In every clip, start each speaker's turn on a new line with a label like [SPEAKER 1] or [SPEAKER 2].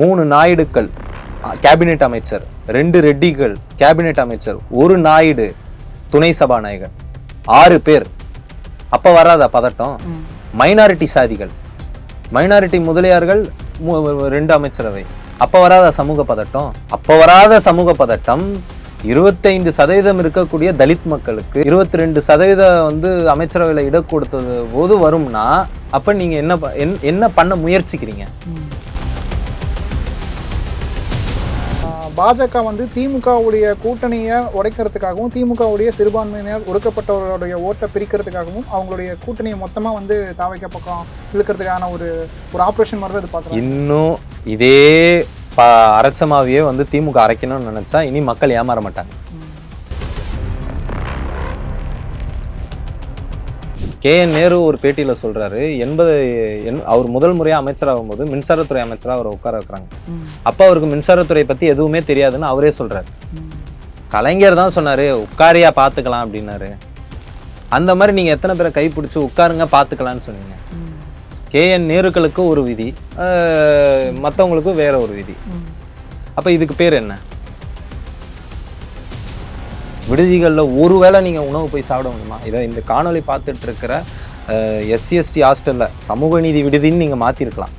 [SPEAKER 1] 3 நாயுடுக்கள் cabinet அமைச்சர், 2 ரெட்டிகள் cabinet அமைச்சர், 1 நாயுடு துணை சபாநாயகர், 6 பேர். அப்ப வராதா பதட்டம்? மைனாரிட்டி சாதிகள், மைனாரிட்டி முதலியார்கள் 2 அமைச்சரவை, அப்ப வராத சமூக பதட்டம்? அப்ப வராத சமூக பதட்டம் 25% இருக்கக்கூடிய தலித் மக்களுக்கு 22% அமைச்சரவையில் இடம் கொடுத்தது போது வரும்னா அப்ப நீங்க என்ன பண்ண முயற்சிக்கிறீங்க?
[SPEAKER 2] பாஜக திமுகவுடைய கூட்டணியை உடைக்கிறதுக்காகவும் திமுகவுடைய சிறுபான்மையினர் ஒடுக்கப்பட்டவர்களுடைய ஓட்டை பிரிக்கிறதுக்காகவும் அவங்களுடைய கூட்டணியை மொத்தமா தாவைக்க பக்கம் இழுக்கிறதுக்கான ஒரு ஆப்ரேஷன் மாதிரி இது பார்க்குறோம். இன்னும்
[SPEAKER 1] இதே அரைச்சமாவையே திமுக அரைக்கணும்னு நினைச்சா இனி மக்கள் ஏமாற மாட்டாங்க. KN நேரு ஒரு பேட்டியில சொல்றாரு, அவர் முதல் முறையா அமைச்சராகும் போது மின்சாரத்துறை அமைச்சரா அவரை உட்கார வைக்கிறாங்க. அப்ப அவருக்கு மின்சாரத்துறை பத்தி எதுவுமே தெரியாதுன்னு அவரே சொல்றாரு. கலைஞர் தான் சொன்னாரு உட்காரியா பாத்துக்கலாம் அப்படின்னாரு. அந்த மாதிரி நீங்க எத்தனை பேரை கைப்பிடிச்சு உட்காருங்க பாத்துக்கலாம்னு சொன்னீங்க? KN நேருக்களுக்கு ஒரு விதி, மற்றவங்களுக்கு வேற ஒரு விதி. அப்ப இதுக்கு பேர் என்ன? விடுதிகளில் ஒருவேளை நீங்கள் உணவு போய் சாப்பிட முடியுமா? இதை இந்த காணொலி பார்த்துட்டு இருக்கிற SC/ST ஹாஸ்டலில் சமூக நீதி விடுதின்னு நீங்கள் மாற்றிருக்கலாம்.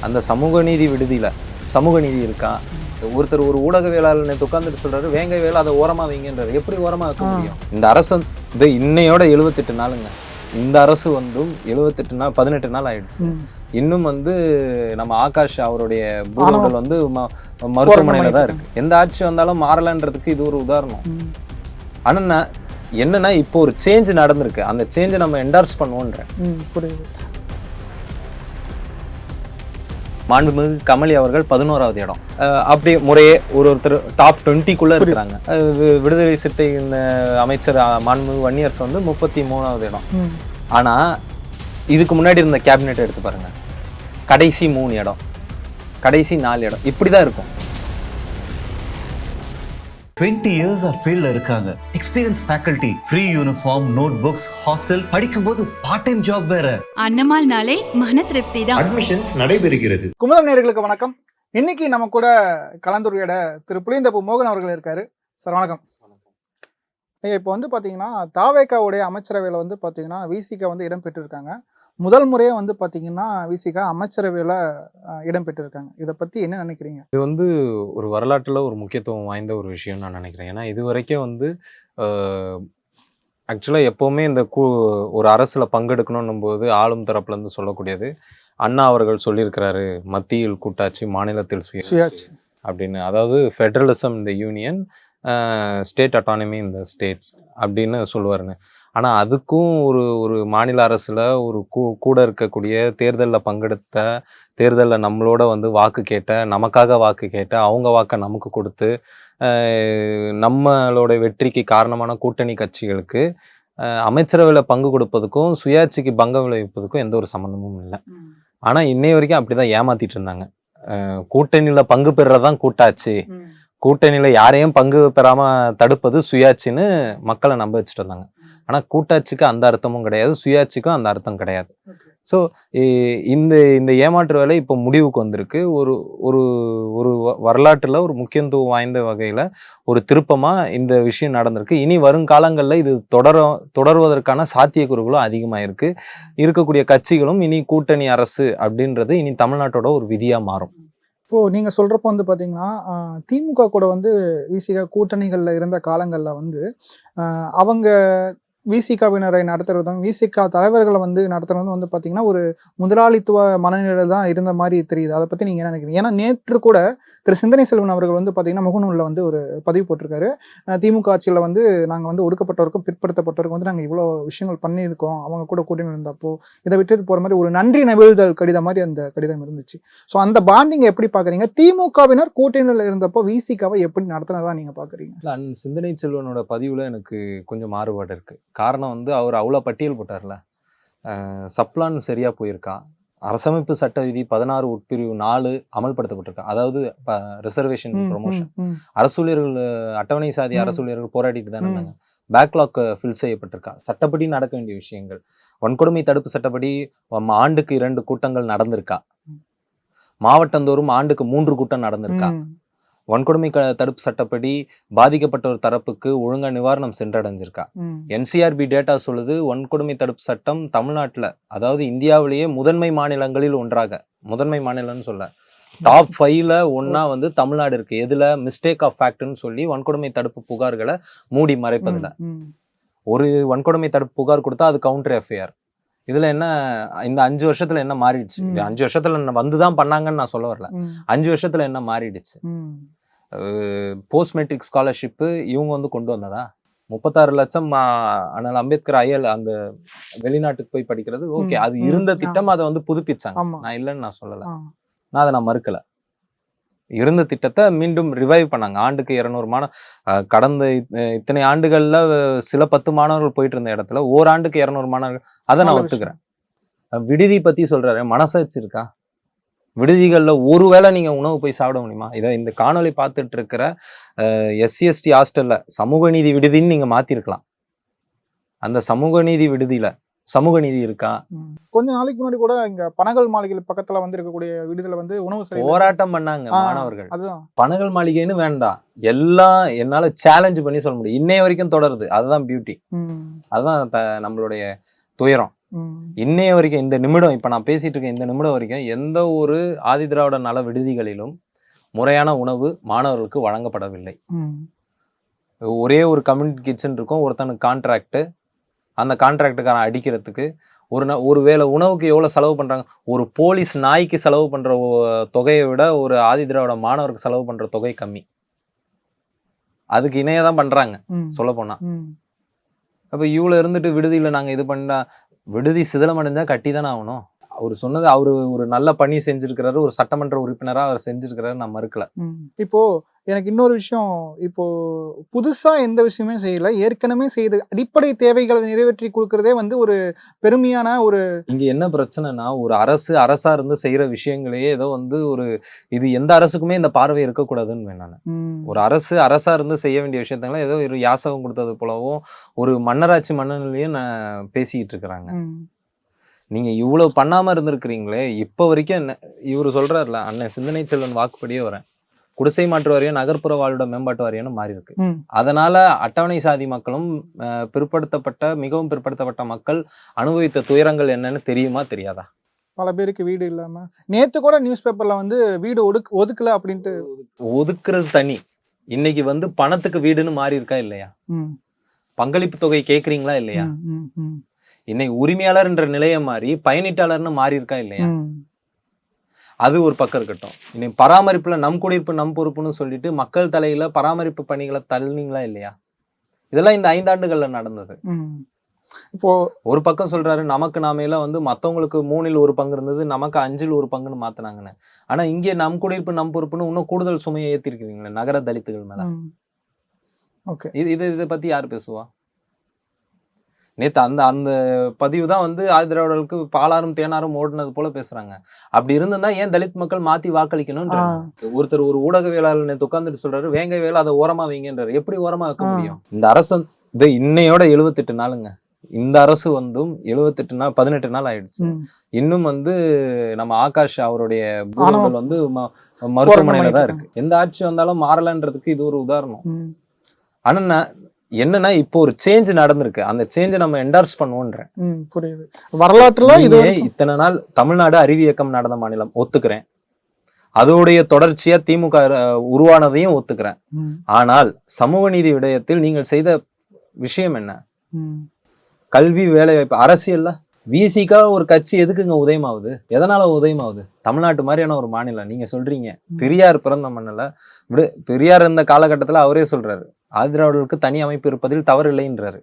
[SPEAKER 1] அந்த சமூக நீதி விடுதியில் சமூக நீதி இருக்கா? ஒருத்தர் ஒரு ஊடகவியலாளர் நேற்று உட்காந்துட்டு சொல்கிறாரு வேங்கை வேலை அதை ஓரமாக வைங்கன்றார். எப்படி ஓரமாக வைக்க முடியும்? இந்த அரசு இன்னையோட 78 நாளுங்க. இந்த அரசு 78 நாள் 18 நாள் ஆயிடுச்சு. இன்னும் நம்ம ஆகாஷ் அவருடைய பூதங்கள் மருத்துவமனையில தான் இருக்கு. எந்த ஆட்சி வந்தாலும் மாறலன்றதுக்கு இது ஒரு உதாரணம். ஆனா என்னன்னா இப்போ ஒரு சேஞ்ச் நடந்திருக்கு. அந்த சேஞ்சை நம்ம என்டார்ஸ் பண்ணுவோன்ற மாண்புமிகு கமலி அவர்கள் 11வது இடம். அப்படி முறையே ஒருத்தர் டாப் 20க்குள்ள இருக்கிறாங்க. விடுதலை சிறுத்தை அமைச்சர் மாண்புமிகு வன்னியரசு 33வது இடம். ஆனா இதுக்கு முன்னாடி இருந்த கேபினெட் எடுத்து பாருங்க, கடைசி 3 இடம், கடைசி 4 இடம் இப்படிதான் இருக்கும்.
[SPEAKER 3] 20 years ஃபீல்ட்ல இருக்காங்க. Experience faculty, free uniform, notebooks, hostel, படிக்கும்போது பார்ட் டைம் ஜாப் வேற. அன்னமால் நாளே மன திருப்தி தான். அட்மிஷன்ஸ் நடைபெறுகிறது.
[SPEAKER 2] குமுதம் நேயர்களுக்கு வணக்கம். இன்னைக்கு நம்ம கூட கலந்துரையாட திரு புளியந்தப்பு மோகன் அவர்கள் இருக்காரு. சார் வணக்கம். இப்போ பாத்தீங்கன்னா தாவேகாவுடைய அமைச்சரவையில பாத்தீங்கன்னா விசிக இடம் பெற்றிருக்காங்க. முதல் முறையே பாத்தீங்கன்னா விசிக அமைச்சரவையில இடம் பெற்றிருக்காங்க. இதை பத்தி என்ன நினைக்கிறீங்க?
[SPEAKER 1] இது ஒரு வரலாற்றுல ஒரு முக்கியத்துவம் வாய்ந்த ஒரு விஷயம் நான் நினைக்கிறேன். ஏன்னா இது வரைக்கும் ஆக்சுவலா எப்பவுமே இந்த ஒரு அரசுல பங்கெடுக்கணும் போது ஆளும் தரப்புல இருந்து சொல்லக்கூடியது, அண்ணா அவர்கள் சொல்லியிருக்கிறாரு மத்தியில் கூட்டாட்சி மாநிலத்தில் சுயாட்சி அப்படின்னு. அதாவது ஃபெடரலிசம் இந்த யூனியன், ஸ்டேட் அட்டானமி இந்த ஸ்டேட் அப்படின்னு சொல்லுவாருங்க. ஆனால் அதுக்கும் ஒரு மாநில அரசில் ஒரு கூட இருக்கக்கூடிய தேர்தலில் பங்கெடுத்த, தேர்தலில் நம்மளோட வாக்கு கேட்ட, நமக்காக வாக்கு கேட்ட, அவங்க வாக்கை நமக்கு கொடுத்து நம்மளோட வெற்றிக்கு காரணமான கூட்டணி கட்சிகளுக்கு அமைச்சரவையில் பங்கு கொடுப்பதுக்கும் சுயாட்சிக்கு பங்கம் விளைவிப்பதுக்கும் எந்த ஒரு சம்மந்தமும் இல்லை. ஆனால் இன்னை வரைக்கும் அப்படிதான் ஏமாத்திட்டு இருந்தாங்க. கூட்டணியில் பங்கு பெறுறதான் கூட்டாச்சு, கூட்டணியில யாரையும் பங்கு பெறாம தடுப்பது சுயாட்சின்னு மக்களை நம்ப வச்சுட்டு இருந்தாங்க. ஆனா கூட்டாட்சிக்கு அந்த அர்த்தமும் கிடையாது, சுயாட்சிக்கும் அந்த அர்த்தம் கிடையாது. ஸோ இந்த ஏமாற்று வேலை இப்போ முடிவுக்கு வந்திருக்கு. ஒரு வரலாற்றுல ஒரு முக்கியத்துவம் வாய்ந்த வகையில ஒரு திருப்பமா இந்த விஷயம் நடந்திருக்கு. இனி வருங்காலங்கள்ல இது தொடர்வதற்கான சாத்தியக்கூறுகளும் அதிகமாயிருக்கு. இருக்கக்கூடிய கட்சிகளும் இனி கூட்டணி அரசு அப்படின்றது இனி தமிழ்நாட்டோட ஒரு விதியா மாறும்.
[SPEAKER 2] இப்போ நீங்க சொல்றப்போ பாத்தீங்கன்னா திமுக கூட விசிக கூட்டணிகள்ல இருந்த காலங்கள்ல அவங்க விசிகாவினரை நடத்துறதும் விசிகா தலைவர்களை நடத்துறதும் பாத்தீங்கன்னா ஒரு முதலாளித்துவ மனநிலை தான் இருந்த மாதிரி தெரியுது. அதை பத்தி நீங்க என்ன நினைக்கிறீங்க? ஏன்னா நேற்று கூட திரு சிந்தனை செல்வன் அவர்கள் பாத்தீங்கன்னா முகநூல்ல ஒரு பதிவு போட்டிருக்காரு. திமுக ஆட்சியில நாங்க ஒடுக்கப்பட்டவருக்கும் பிற்படுத்தப்பட்டவருக்கும் நாங்க இவ்வளவு விஷயங்கள் பண்ணியிருக்கோம், அவங்க கூட கூட்டணி இருந்தப்போ இதை விட்டுட்டு போற மாதிரி ஒரு நன்றி நவிழ்தல் கடிதம் மாதிரி அந்த கடிதம் இருந்துச்சு. ஸோ அந்த பாண்டிங் எப்படி பாக்குறீங்க? திமுகவினர் கூட்டணியில இருந்தப்போ விசிகாவை எப்படி நடத்தினதா நீங்க பாக்குறீங்க?
[SPEAKER 1] சிந்தனை செல்வனோட பதிவுல எனக்கு கொஞ்சம் மாறுபாடு இருக்கு. காரணம் அவர் அவ்வளோ பட்டியல் போட்டார்ல, சப்ளான் சரியா போயிருக்கா, அரசமைப்பு சட்ட விதி 16 உட்பிரிவு 4 அமல்படுத்தப்பட்டிருக்கா, அதாவது ரிசர்வேஷன் ப்ரொமோஷன், அரசூழியர்கள் அட்டவணை சாதி அரசூழியர்கள் போராடிட்டு தானே இருந்தாங்க, பேக்லாக் ஃபில் செய்யப்பட்டிருக்கா, சட்டப்படி நடக்க வேண்டிய விஷயங்கள், வன்கொடுமை தடுப்பு சட்டப்படி ஆண்டுக்கு 2 கூட்டங்கள் நடந்திருக்கா, மாவட்டந்தோறும் ஆண்டுக்கு 3 கூட்டம் நடந்திருக்கா? வன்கொடுமை தடுப்பு சட்டப்படி பாதிக்கப்பட்ட ஒரு தரப்புக்கு ஒழுங்கா நிவாரணம் சென்றடைஞ்சிருக்கா? NCRB டேட்டா சொல்லுது வன்கொடுமை தடுப்பு சட்டம் தமிழ்நாட்டுல, அதாவது இந்தியாவிலேயே முதன்மை மாநிலங்களில் ஒன்றாக, முதன்மை மாநிலம்னு சொல்ல, டாப் 5ல ஒன்னா வந்து தமிழ்நாடு இருக்கு. எதுல? மிஸ்டேக் ஆஃப் ஃபேக்ட்னு சொல்லி வன்கொடுமை தடுப்பு புகார்களை மூடி மறைப்பதுல. ஒரு வன்கொடுமை தடுப்பு புகார் கொடுத்தா அது கவுண்டர் எஃப்ஐஆர். இதுல என்ன, இந்த 5 வருஷத்துல என்ன மாறிடுச்சு? 5 வருஷத்துல வந்துதான் பண்ணாங்கன்னு நான் சொல்ல வரல. 5 வருஷத்துல என்ன மாறிடுச்சு? போஸ்ட் மெட்ரிக் ஸ்காலர்ஷிப் இவங்க வந்து கொண்டு வந்ததா? 36 லட்சம் அண்ணல் அம்பேத்கர் அந்த வெளிநாட்டுக்கு போய் படிக்கிறது, ஓகே, அது இருந்த திட்டம், அதை வந்து புதுப்பிச்சாங்க. நான் இல்லைன்னு நான் சொல்லல, நான் அதை நான் மறுக்கல. இருந்த திட்டத்தை மீண்டும் ரிவைவ் பண்ணாங்க. ஆண்டுக்கு 200 கடந்த இத்தனை ஆண்டுகள்ல சில 10 மாணவர்கள் போயிட்டு இருந்த இடத்துல ஓராண்டுக்கு 200 மாணவர்கள், அதை நான் ஒத்துக்கிறேன். விடுதி பத்தி சொல்றாரு, மனசாட்சி இருக்கா? விடுதிகள்ல ஒருவேளை நீங்க உணவு போய் சாப்பிட முடியுமா? இதை இந்த காணொலி பார்த்துட்டு இருக்கிற SC/ST ஹாஸ்டல்ல சமூக நீதி விடுதின்னு நீங்க மாத்திருக்கலாம். அந்த சமூக நீதி விடுதியில சமூக நீதி இருக்கா?
[SPEAKER 2] கொஞ்ச நாளைக்கு முன்னாடி கூட இங்க பனகல் மாளிகை பக்கத்துல வந்து இருக்கக்கூடிய விடுதல வந்து உணவு
[SPEAKER 1] போராட்டம் பண்ணாங்க மாணவர்கள்.
[SPEAKER 2] அதுதான்
[SPEAKER 1] பனகல் மாளிகைன்னு வேண்டாம், எல்லாம் என்னால சேலஞ்ச் பண்ணி சொல்ல முடியும். இன்னைய வரைக்கும் தொடருது. அதுதான் பியூட்டி, அதுதான் நம்மளுடைய துயரம். இன்னைய வரைக்கும், இந்த நிமிடம், இப்ப நான் பேசிட்டு இருக்கேன், இந்த நிமிடம் வரைக்கும் எந்த ஒரு ஆதிதிராவிட நல விடுதிகளிலும் முறையான உணவு மாணவர்களுக்கு வழங்கப்படவில்லை. ஒரே ஒரு கம்யூனிட்டி கிச்சன் இருக்கும், ஒருத்தனுக்கு கான்ட்ராக்ட். அந்த கான்ட்ராக்டுக்காரன் அடிக்கிறதுக்கு ஒரு வேளை உணவுக்கு எவ்வளவு செலவு பண்றாங்க? ஒரு போலீஸ் நாய்க்கு செலவு பண்ற தொகையை விட ஒரு ஆதிதிராவிட மாணவருக்கு செலவு பண்ற தொகை கம்மி. அதுக்கு இணையதான் பண்றாங்க சொல்ல போனா. அப்ப இவ்வளவு இருந்துட்டு விடுதியில நாங்க இது பண்ணா, விடுதி சிதிலம் அடைஞ்சா கட்டி தானே ஆகணும். அவர் சொன்னது, அவரு ஒரு நல்ல பணி செஞ்சிருக்கிறாரு, ஒரு சட்டமன்ற உறுப்பினரா அவர் செஞ்சிருக்கிறாரு, நான் மறுக்கல.
[SPEAKER 2] இப்போ எனக்கு இன்னொரு விஷயம், இப்போ புதுசா எந்த விஷயமே செய்யல, ஏற்கனவே செய்து அடிப்படை தேவைகளை நிறைவேற்றி கொடுக்கறதே வந்து ஒரு பெருமையான ஒரு. இங்க
[SPEAKER 1] என்ன பிரச்சனைனா, ஒரு அரசா இருந்து செய்யற விஷயங்களையே ஏதோ வந்து ஒரு, இது எந்த அரசுக்குமே இந்த பார்வை இருக்கக்கூடாதுன்னு நான். ஒரு அரசா இருந்து செய்ய வேண்டிய விஷயத்தெல்லாம் ஏதோ ஒரு யாசகம் கொடுத்தது போலவும் ஒரு மன்னராட்சி மன்னநிலையும் பேசிக்கிட்டு இருக்கிறாங்க. நீங்க இவ்வளவு பண்ணாம இருந்திருக்கிறீங்களே, இப்ப வரைக்கும். இவரு சொல்றாருல, அண்ணன் சிந்தனை செல்வன் வாக்குப்படியே வரேன், குடிசை மாற்று வாரியம் நகர்ப்புற வாழ்விட மேம்பாட்டு வாரியம்னு மாறி இருக்கு. அதனால அட்டவணை சாதி மக்களும் மிகவும் பிற்படுத்தப்பட்ட மக்கள் அனுபவித்த துயரங்கள் என்னன்னு தெரியுமா தெரியாதா?
[SPEAKER 2] பல பேருக்கு வீடு இல்லாம, நேத்து கூட நியூஸ் பேப்பர்ல வந்து வீடு ஒதுக்கல அப்படின்ட்டு.
[SPEAKER 1] ஒதுக்குறது தனி, இன்னைக்கு வந்து பணத்துக்கு வீடுன்னு மாறி இருக்கா இல்லையா? பங்களிப்பு தொகை கேக்குறீங்களா இல்லையா? இன்னைக்கு உரிமையாளர் என்ற நிலையை மாறி பயனீட்டாளர்னு மாறி இருக்கா இல்லையா? அது ஒரு பக்கம் இருக்கட்டும். இன்னைக்கு பராமரிப்புல நம் குடியிருப்பு நம் பொறுப்புன்னு சொல்லிட்டு மக்கள் தலையில பராமரிப்பு பணிகளை தள்ளினீங்களா இல்லையா? இதெல்லாம் இந்த 5 ஆண்டுகள்ல நடந்தது. இப்போ ஒரு பக்கம் சொல்றாரு, நமக்கு நாமையில வந்து மத்தவங்களுக்கு 3ல் 1 பங்கு இருந்தது, நமக்கு 5ல் 1 பங்குன்னு மாத்தினாங்கன்னு. ஆனா இங்கே நம் குடியிருப்பு நம் பொறுப்புன்னு இன்னும் கூடுதல் சுமையை ஏத்திருக்கீங்களே நகர தலித்துகள் மேல. இதை பத்தி யாரு பேசுவா? நேத்து அந்த பதிவு தான் வந்து ஆதிதிராவிடர்களுக்கு பாலாரும் தேனாரும் ஓடுனது போல பேசுறாங்க. அப்படி இருந்ததுன்னா ஏன் தலித் மக்கள் மாத்தி வாக்களிக்கணும்? ஒருத்தர் ஒரு ஊடகவியலாளர் நேத்து உட்கார்ந்துட்டு சொல்றாரு, வேங்க வேலை அதை ஓரமா வைங்கன்றாரு. எப்படி ஓரமா வைக்க முடியும்? இந்த அரசு இன்னையோட 78 நாளுங்க. இந்த அரசு வந்தும் 78 நாள் 18 நாள் ஆயிடுச்சு. இன்னும் வந்து நம்ம ஆகாஷ் அவருடைய வந்து மருத்துவமனையில தான் இருக்கு. எந்த ஆட்சி வந்தாலும் மாறலன்றதுக்கு இது ஒரு உதாரணம். ஆனா என்னன்னா, இப்போ ஒரு சேஞ்ச் நடந்திருக்கு, அந்த சேஞ்சை நம்ம என்டார்ஸ் பண்ணுவோன்ற.
[SPEAKER 2] புரியுது. வரலாற்றுல இது
[SPEAKER 1] இத்தனை நாள் தமிழ்நாடு அறிவு இயக்கம் நடந்த மாநிலம் ஒத்துக்கிறேன், அதோடைய தொடர்ச்சியா திமுக உருவானதையும் ஒத்துக்கிறேன். ஆனால் சமூக நீதி விடயத்தில் நீங்கள் செய்த விஷயம் என்ன? கல்வி, வேலை வாய்ப்பு, அரசியல்ல விசிகா ஒரு கட்சி எதுக்குங்க உதயமாகுது? எதனால உதயமாகுது? தமிழ்நாட்டு மாதிரியான ஒரு மாநிலம் நீங்க சொல்றீங்க, பெரியார் பிறந்த மண்ணில் பெரியார் இருந்த காலகட்டத்துல அவரே சொல்றாரு, ஆதிதிராவிடர்களுக்கு தனி அமைப்பு இருப்பதில் தவறு இல்லைன்றாரு.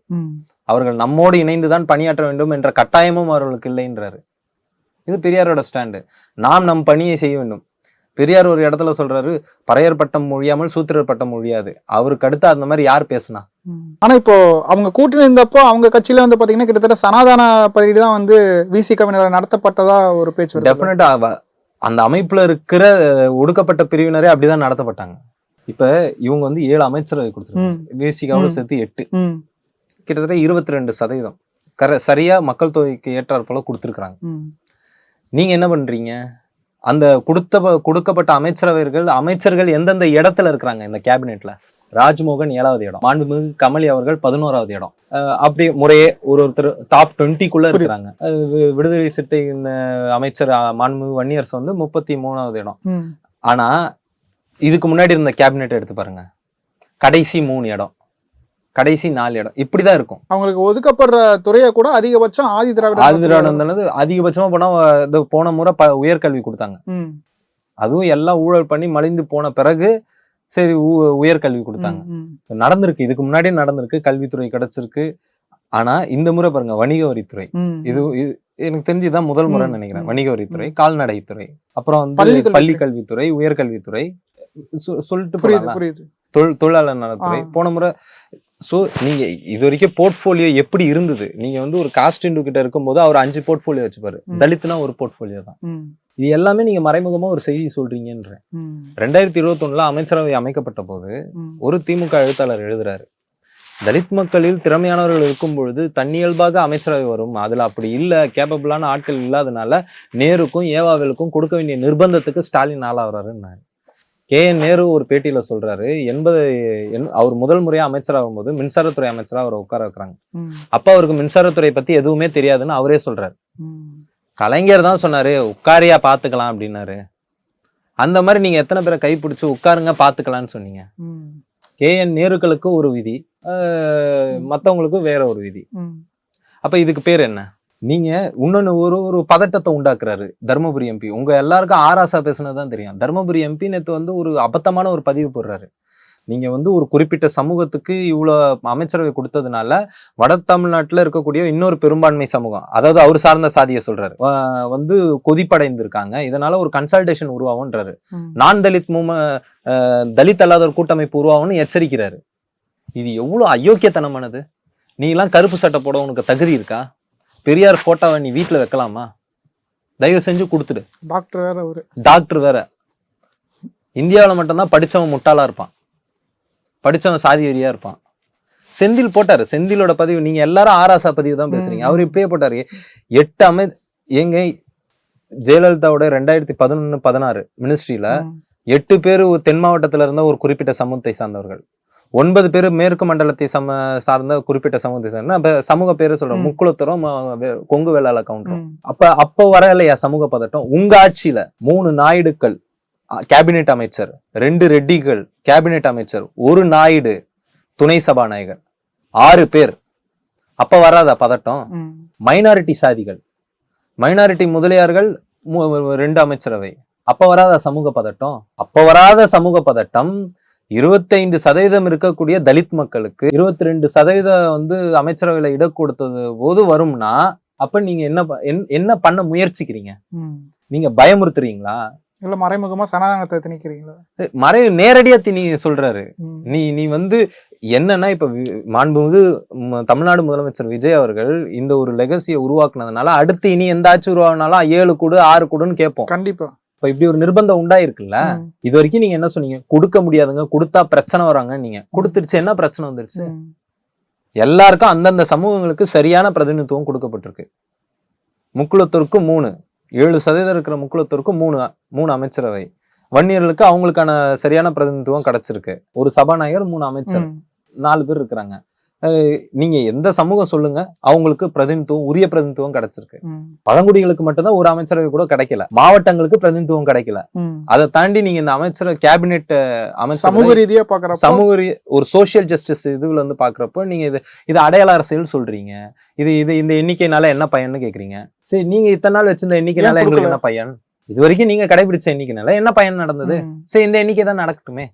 [SPEAKER 1] அவர்கள் நம்மோடு இணைந்துதான் பணியாற்ற வேண்டும் என்ற கட்டாயமும் அவர்களுக்கு இல்லைன்றாரு. இது பெரியாரோட ஸ்டாண்டு. நாம் நம் பணியை செய்ய வேண்டும். பெரியார் ஒரு இடத்துல சொல்றாரு, பறையர் பட்டம் மொழியாமல் சூத்திரர் பட்டம் மொழியாது. அவருக்கு அடுத்து அந்த மாதிரி யார் பேசுனா?
[SPEAKER 2] ஆனா இப்போ அவங்க கூட்டணி இருந்தப்போ அவங்க கட்சியில வந்து பாத்தீங்கன்னா கிட்டத்தட்ட சனாதன பதிலீடு தான் வந்து விசிகவினர் நடத்தப்பட்டதா ஒரு பேச்சு.
[SPEAKER 1] டெஃபினட்டா அந்த அமைப்புல இருக்கிற ஒடுக்கப்பட்ட பிரிவினரே அப்படிதான் நடத்தப்பட்டாங்க. இப்ப இவங்க வந்து 7 அமைச்சரவை கொடுத்துருக்காங்க, விசிகாவோட சேர்த்து 8, கிட்டத்தட்ட 22%. சரியா மக்கள் தொகைக்கு ஏற்றாற் போல கொடுத்துருக்காங்க. நீங்க என்ன பண்றீங்க? அந்த கொடுக்கப்பட்ட அமைச்சர்கள் எந்தெந்த இடத்துல இருக்கிறாங்க இந்த கேபினெட்ல? ராஜ்மோகன் 7வது இடம், மாண்புமிகு கமலி அவர்கள் 11வது இடம். அப்படி முறையே ஒருத்தர் டாப் 20க்குள்ள இருக்கிறாங்க. விடுதலை சிறுத்தை அமைச்சர் மாண்புமிகு வன்னியரசு வந்து 33வது இடம். ஆனா இதுக்கு முன்னாடி இருந்த கேபினெட் எடுத்து பாருங்க, கடைசி 3 இடம், கடைசி 4 இடம், இப்படிதான் இருக்கும்.
[SPEAKER 2] அவங்களுக்கு ஒதுக்கப்படுற துறையை கூட அதிகபட்சம் ஆதி திராவிட
[SPEAKER 1] அதிகபட்சமா போன முறை உயர்கல்வி கொடுத்தாங்க. அதுவும் எல்லாம் ஊழல் பண்ணி மலிந்து போன பிறகு சரி உயர்கல்வி கொடுத்தாங்க. நடந்திருக்கு, இதுக்கு முன்னாடியே நடந்திருக்கு, கல்வித்துறை கிடைச்சிருக்கு. ஆனா இந்த முறை பாருங்க, வணிக வரித்துறை, இது எனக்கு தெரிஞ்சுதான் முதல் முறை நினைக்கிறேன். வணிக வரித்துறை, கால்நடைத்துறை, அப்புறம் வந்து பள்ளி கல்வித்துறை, உயர்கல்வித்துறை சொல்லிட்டு தொழிலாளர் நலத்துறை போன முறை. ஸோ நீங்க இது வரைக்கும் போர்ட்போலியோ எப்படி இருந்தது? நீங்க வந்து ஒரு காஸ்ட் இண்டு கிட்ட இருக்கும்போது அவர் 5 போர்ட்போலியோ வச்சுப்பாரு, தலித்னா ஒரு போர்ட்போலியோ தான். இது எல்லாமே நீங்க மறைமுகமா ஒரு செய்தி சொல்றீங்கன்ற. 2021 அமைச்சரவை அமைக்கப்பட்ட போது ஒரு திமுக எழுத்தாளர் எழுதுறாரு, தலித் மக்களில் திறமையானவர்கள் இருக்கும் பொழுது தன்னியல்பாக அமைச்சரவை வரும், அதுல அப்படி இல்ல, கேப்பபிளான ஆட்கள் இல்லாதனால நேருக்கும் ஏவாவிலுக்கும் கொடுக்க வேண்டிய நிர்பந்தத்துக்கு ஸ்டாலின் ஆளாகிறாருன்னாரு. KN நேரு ஒரு பேட்டியில சொல்றாரு, அவர் முதல் முறையா அமைச்சராகும் போது மின்சாரத்துறை அமைச்சரா அவரை உட்கார வைக்கிறாங்க. அப்ப அவருக்கு மின்சாரத்துறை பத்தி எதுவுமே தெரியாதுன்னு அவரே சொல்றாரு. கலைஞர் தான் சொன்னாரு உட்காரியா பாத்துக்கலாம் அப்படின்னாரு. அந்த மாதிரி நீங்க எத்தனை பேரை கைப்பிடிச்சு உட்காருங்க பாத்துக்கலாம்னு சொன்னீங்க? KN நேருக்களுக்கு ஒரு விதி, மத்தவங்களுக்கு வேற ஒரு விதி. அப்ப இதுக்கு பேர் என்ன? நீங்க இன்னொன்னு ஒரு பதட்டத்தை உண்டாக்குறாரு தர்மபுரி MP. உங்க எல்லாருக்கும் ஆராசா பேசுனதுதான் தெரியும். தர்மபுரி MP நேத்து வந்து ஒரு அபத்தமான ஒரு பதிவு போடுறாரு. நீங்க வந்து ஒரு குறிப்பிட்ட சமூகத்துக்கு இவ்வளவு அமைச்சரவை கொடுத்ததுனால வட தமிழ்நாட்டுல இருக்கக்கூடிய இன்னொரு பெரும்பான்மை சமூகம், அதாவது அவர் சார்ந்த சாதியை சொல்றாரு, வந்து கொதிப்படைந்திருக்காங்க, இதனால ஒரு கன்சல்டேஷன் உருவாகும்ன்றாரு. நான் தலித் தலித் அல்லாதவர் கூட்டமைப்பு உருவாகும்னு எச்சரிக்கிறாரு. இது எவ்வளவு அயோக்கியத்தனமானது? நீ எல்லாம் கருப்பு சட்டை போட உனக்கு தகுதி இருக்கா? பெரியார் போட்டோவை நீ வீட்டுல வைக்கலாமா? தயவு செஞ்சு கொடுத்துடு. டாக்டர் வேற. இந்தியாவில் மட்டும்தான் படிச்சவன் முட்டாளா இருப்பான், படிச்சவன் சாதி வெறியா இருப்பான். செந்தில் போட்டாரு, செந்திலோட பதிவு. நீங்க எல்லாரும் ஆராசா பதிவு தான் பேசுறீங்க. அவர் இப்படியே போட்டாரு. 8 ஏங்க ஜெயலலிதாவோட 2011-16 மினிஸ்ட்ரியில 8 பேர் தென் மாவட்டத்துல இருந்த ஒரு குறிப்பிட்ட சமூகத்தை சார்ந்தவர்கள், 9 பேர் மேற்கு மண்டலத்தை சார்ந்த குறிப்பிட்ட சமூகத்தை சார்ந்த சமூக பேரு சொல்றோம், முக்குளத்தரும் கொங்கு வேளாள கவுண்டரும். அப்ப வர இல்லையா சமூக பதட்டம்? உங்க ஆட்சியில 3 நாயுடுக்கள் கேபினெட் அமைச்சர், 2 ரெட்டிகள் கேபினெட் அமைச்சர், 1 நாயுடு துணை சபாநாயகர், 6 பேர். அப்ப வராதா பதட்டம்? மைனாரிட்டி சாதிகள், மைனாரிட்டி முதலியார்கள் 2 அமைச்சரவை, அப்ப வராதா சமூக பதட்டம்? அப்ப வராத சமூக பதட்டம் 25% இருக்கக்கூடிய தலித் மக்களுக்கு 22% வந்து அமைச்சரவையில இடம் கொடுத்தது போது வரும்னா, அப்ப நீங்க என்ன பண்ண முயற்சிக்கிறீங்க? நீங்க பயமுறுத்துறீங்களா?
[SPEAKER 2] இல்ல மறைமுகமா சனாதனத்தை திணிக்கிறீங்களா?
[SPEAKER 1] நேரடியா சொல்றாரு. நீ வந்து என்னன்னா, இப்ப மாண்புமிகு தமிழ்நாடு முதலமைச்சர் விஜய் அவர்கள் இந்த ஒரு லெகசியை உருவாக்குனதுனால அடுத்து இனி எந்த ஆட்சி உருவாக்குனாலும் 7 கூடு 6 கூடுன்னு கேட்போம்.
[SPEAKER 2] கண்டிப்பா.
[SPEAKER 1] இப்ப இப்படி ஒரு நிர்பந்தம் உண்டாயிருக்குல்ல. இது வரைக்கும் நீங்க என்ன சொன்னீங்க? கொடுக்க முடியாதுங்க, கொடுத்தா பிரச்சனை வராங்க. நீங்க கொடுத்துருச்சு, என்ன பிரச்சனை வந்துருச்சு? எல்லாருக்கும் அந்தந்த சமூகங்களுக்கு சரியான பிரதிநிதித்துவம் கொடுக்கப்பட்டிருக்கு. முக்குளத்தூருக்கு 3, 7% இருக்கிற முக்குளத்தூருக்கு 3 அமைச்சரவை. வன்னியர்களுக்கு அவங்களுக்கான சரியான பிரதிநிதித்துவம் கிடைச்சிருக்கு. ஒரு சபாநாயகர், 3 அமைச்சர், 4 பேர் இருக்கிறாங்க. நீங்க எந்த சமூகம் சொல்லுங்க, அவங்களுக்கு பிரதிநிதித்துவம், உரிய பிரதிநிதித்துவம் கிடைச்சிருக்கு. பழங்குடிகளுக்கு மட்டும்தான் ஒரு அமைச்சரவை கூட கிடைக்கல, மாவட்டங்களுக்கு பிரதிநிதித்துவம் கிடைக்கல. அதை தாண்டி நீங்க இந்த அமைச்சர் கேபினெட்
[SPEAKER 2] சமூக ரீதியா பாக்குற
[SPEAKER 1] ஒரு சோசியல் ஜஸ்டிஸ் இதுல வந்து பாக்குறப்போ நீங்க இது அடையாள அரசியல் சொல்றீங்க. இந்த எண்ணிக்கைனால என்ன பயன்னு கேக்குறீங்க. சரி, நீங்க இத்தனை நாள் வச்சிருந்த எண்ணிக்கைனால எங்களுக்கு என்ன பயன்? இது வரைக்கும் நீங்க கடைபிடிச்ச எண்ணிக்கைனால என்ன பயன் நடந்தது? சரி, இந்த எண்ணிக்கை தான் நடக்கட்டுமே.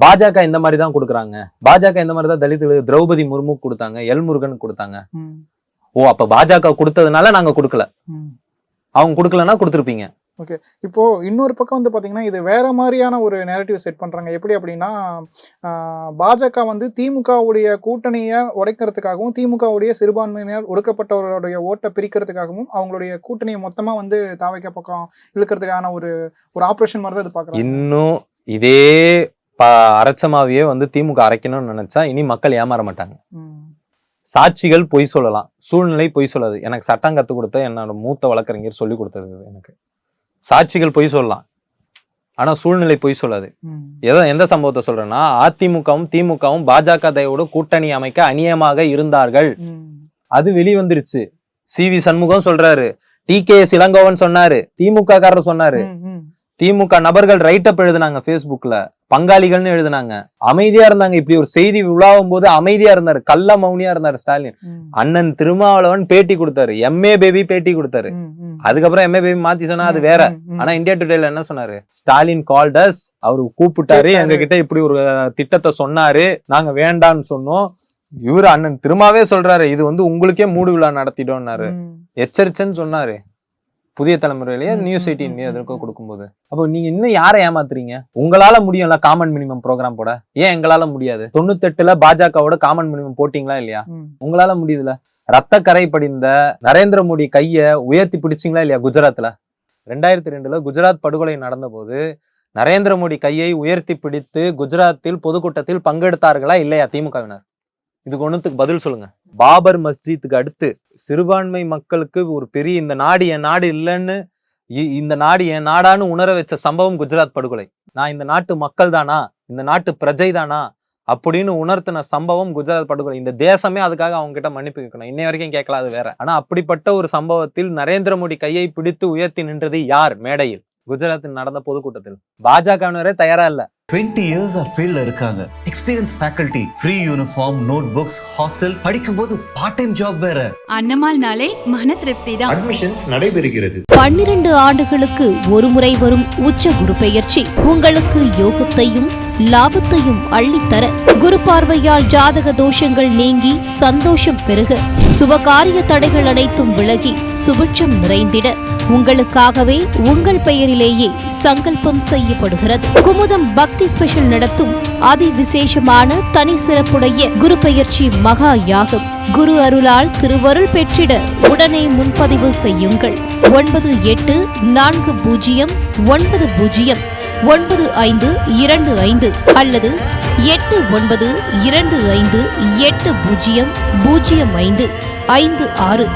[SPEAKER 1] பாஜக இந்த மாதிரி தான் கொடுக்குறாங்க. பாஜக இந்த மாதிரி தான் தலித்துகளுக்கு திரௌபதி முர்மு கொடுத்தாங்க, எல் முருகன் கொடுத்தாங்க. ஓ, அப்ப பாஜக கொடுத்ததுனால நாங்க கொடுக்கல, அவங்க கொடுக்கலன்னா கொடுத்துருப்பீங்க.
[SPEAKER 2] ஓகே, இப்போ இன்னொரு பக்கம் வந்து பாத்தீங்கன்னா இது வேற மாதிரியான ஒரு நேரட்டிவ் செட் பண்றாங்க. எப்படி அப்படின்னா, பாஜக வந்து திமுகவுடைய கூட்டணியை உடைக்கிறதுக்காகவும் திமுகவுடைய சிறுபான்மையினர் ஒடுக்கப்பட்டவர்களுடைய ஓட்டை பிரிக்கிறதுக்காகவும் அவங்களுடைய கூட்டணியை மொத்தமா வந்து தாவைக்க பக்கம் இழுக்கிறதுக்கான ஒரு ஆபரேஷன் மாதிரி தான் இது பாக்குறாங்க.
[SPEAKER 1] இன்னும் இதே அரைச்சமாவையே வந்து திமுக அரைக்கணும்னு நினைச்சா இனி மக்கள் ஏமாற மாட்டாங்க. சாட்சிகள் பொய் சொல்லலாம், சூழ்நிலை பொய் சொல்லாது. எனக்கு சட்டம் கற்றுக் கொடுத்த என்னோட மூத்த வழக்கறிஞர் சொல்லி கொடுத்தது எனக்கு. சாட்சிகள் பொய் சொல்லலாம், ஆனா சூழ்நிலை பொய் சொல்லாது. எந்த சம்பவத்தை சொல்றேன்னா, அதிமுகவும் திமுகவும் பாஜக தயவோடு கூட்டணி அமைக்க அநியமாக இருந்தார்கள். அது வெளிவந்துருச்சு. CV சண்முகம் சொல்றாரு, TKS இளங்கோவன் சொன்னாரு, திமுக காரர் சொன்னாரு, திமுக நபர்கள் ரைட்டப் எழுதுனாங்க, Facebookல பங்காளிகள்னு எழுதுனாங்க. அமைதியா இருந்தாங்க. இப்படி ஒரு செய்தி உலாவும் போது அமைதியா இருந்தாரு, கள்ள மௌனியா இருந்தாரு ஸ்டாலின். அண்ணன் திருமாவளவன் பேட்டி கொடுத்தாரு, MA பேபி பேட்டி கொடுத்தாரு. அதுக்கப்புறம் MA பேபி மாத்தி சொன்னா அது வேற. ஆனா இந்தியா டுடேல என்ன சொன்னாரு, ஸ்டாலின் கால்ட் அஸ், அவரு கூப்பிட்டாரு, எங்க கிட்ட இப்படி ஒரு திட்டத்தை சொன்னாரு, நாங்க வேண்டான்னு சொன்னோம். இவரு அண்ணன் திருமாவே சொல்றாரு, இது உங்களுக்கே மூடு விழா நடத்திட்டோம்னாரு, எச்சரிச்சன்னு சொன்னாரு. புதிய தலைமுறையிலேயே நியூஸ் 18 எதற்கோ கொடுக்கும்போது. அப்போ நீங்க இன்னும் யாரை ஏமாத்துறீங்க? உங்களால முடியும்ல காமன் மினிமம் ப்ரோக்ராம் போட, ஏன் எங்களால முடியாது? 98ல பாஜகவோட காமன் மினிமம் போட்டீங்களா இல்லையா? உங்களால முடியுதுல. ரத்த கரை படிந்த நரேந்திர மோடி கைய உயர்த்தி பிடிச்சிங்களா இல்லையா? குஜராத்ல 2002 குஜராத் படுகொலை நடந்த போது நரேந்திர மோடி கையை உயர்த்தி பிடித்து குஜராத்தில் பொதுக்கூட்டத்தில் பங்கெடுத்தார்களா இல்லையா திமுகவினர்? இதுக்கு ஒண்ணுத்துக்கு பதில் சொல்லுங்க. பாபர் மஸ்ஜித்துக்கு அடுத்து சிறுபான்மை மக்களுக்கு ஒரு பெரிய இந்த நாடு என் நாடு இல்லைன்னு, இந்த நாடு என் நாடான்னு உணர வச்ச சம்பவம் குஜராத் படுகொலை. நான் இந்த நாட்டு மக்கள் தானா, இந்த நாட்டு பிரஜை தானா அப்படின்னு உணர்த்தின சம்பவம் குஜராத் படுகொலை. இந்த தேசமே அதுக்காக அவங்க கிட்ட மன்னிப்பு கேட்கணும். இன்னை வரைக்கும் கேட்கல, அது வேற. ஆனா அப்படிப்பட்ட ஒரு சம்பவத்தில் நரேந்திர மோடி கையை பிடித்து உயர்த்தி நின்றது யார்? மேடையில் குஜராத்தில் நடந்த பொதுக்கூட்டத்தில். பாஜகவினரே தயாரா இல்ல.
[SPEAKER 3] 20 years ஃபீல்ட்ல இருக்காங்க. Experience faculty, free uniform, notebooks, hostel, படிக்கும்போது பார்ட் டைம் ஜாப் வேற.
[SPEAKER 4] அன்னமால் நாளே மன திருப்தி தான்.
[SPEAKER 5] அட்மிஷன்ஸ் நடைபெறுகிறது.
[SPEAKER 6] 12 ஆண்டுகளுக்கு ஒரு முறை வரும் உச்ச குரு பெயர்ச்சி உங்களுக்கு யோகத்தையும் லாபத்தையும் அள்ளித்தர, குரு பார்வையால் ஜாதக தோஷங்கள் நீங்கி சந்தோஷம் பெருக, சுபகாரிய தடைகள் அனைத்தும் விலகி சுபிட்சம் நிறைந்திட உங்களுக்காகவே உங்கள் பெயரிலேயே சங்கல்பம் செய்யப்படுகிறது. குமுதம் பக்தி ஸ்பெஷல் நடத்தும் அதி விசேஷமான தனி சிறப்புடைய குரு பெயர்ச்சி மகா யாகம். குரு அருளால் திருவருள் பெற்றிட உடனே முன்பதிவு செய்யுங்கள். 9840909525 அல்லது 8925800556.